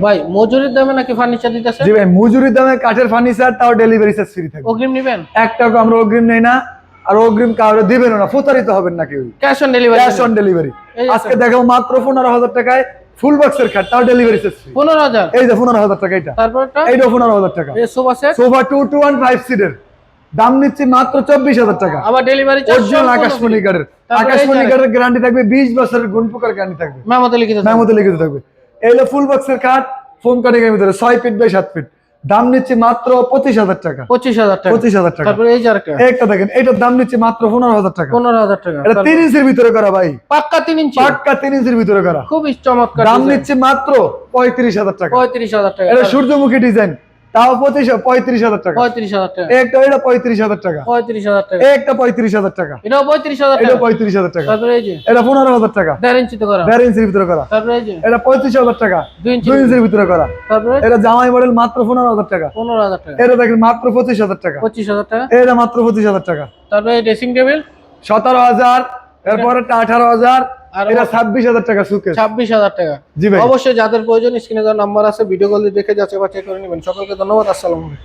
ভাই মজুরির দামে নাকি ফার্নিচার দিতেছে? জি ভাই, মজুরির দামে কাঠের ফার্নিচার, তাও ডেলিভারি চার্জ ফ্রি থাকবে। অগ্রিম নেবেন? 1 টাকা আমরা অগ্রিম নেই না, আর অগ্রিম কাউরে দিবেন না, প্রতারিত হবেন না কেউ। Cash on delivery? Cash on delivery. আজকে দেখো মাত্র 15,000 টাকায় ফুল বক্সের খাট, তাও ডেলিভারি চার্জ ফ্রি। 15,000? এই যে 15,000 টাকা এটা। তারপরটা? এইটা 15,000 টাকা। এই সোফা সেট? সোফা 215 সিটের দাম নিচ্ছি মাত্র 24,000 টাকা। আবার ডেলিভারি চার্জ অরিজিনাল আকাশমণি কাঠের। আকাশমণি কাঠের গ্যারান্টি থাকবে, 20 বছরের গুণ পোকার গ্যারান্টি থাকবে, মেমোতে লিখিত থাকবে। মেমোতে লিখিত থাকবে। এইলো ফুল বক্সের খাট, ফোম কাটিং এর ভিতরে 6 ফিট বাই 7 ফিট, দাম নিচ্ছি মাত্র 25,000 টাকা। 25,000 টাকা? 25,000 টাকা। তারপরে এই যে আরেকটা? একটা দেখেন, এটার দাম নিচ্ছি মাত্র 15,000 টাকা। 15,000 টাকা? এটা 3 ইঞ্চির ভিতরে করা ভাই, পাক্কা 3 ইঞ্চি? পাক্কা 3 ইঞ্চির ভিতরে করা, খুবই চমৎকার। দাম নিচ্ছি মাত্র 35,000 টাকা। 35,000 টাকা? এটা সূর্যমুখী ডিজাইন, তাও 35,000 টাকা। 35,000 টাকা? একটা এটা 35,000 টাকা। 35,000 টাকা? একটা 35,000 টাকা। এটাও 35,000 এটা টাকা? 35,000 টাকা। তারপরে এই যে এটা 15,000 টাকা। 1.5 ইঞ্চিতে করা? 1.5 ইঞ্চির ভিতরে করা। তারপরে এই যে এটা 35,000 টাকা। 2 ইঞ্চি? 2 ইঞ্চির ভিতরে করা। তারপরে এটা জামাই মডেল, মাত্র 15,000 টাকা। 15,000 টাকা? এটা দেখেন মাত্র 25,000 টাকা। 25,000 টাকা? এটা মাত্র 25,000 টাকা। তারপরে ড্রেসিং টেবিল? 17,000। এরপরে 18,000। আর এটা 26,000 টাকা সুকেস। 26,000 টাকা? জি ভাই। অবশ্যই যাদের প্রয়োজন স্ক্রিনে দেওয়া নাম্বার আছে, ভিডিও কল দিয়ে দেখে যাচাই বাছাই করে নেবেন। সকলকে ধন্যবাদ। আসসালামু আলাইকুম।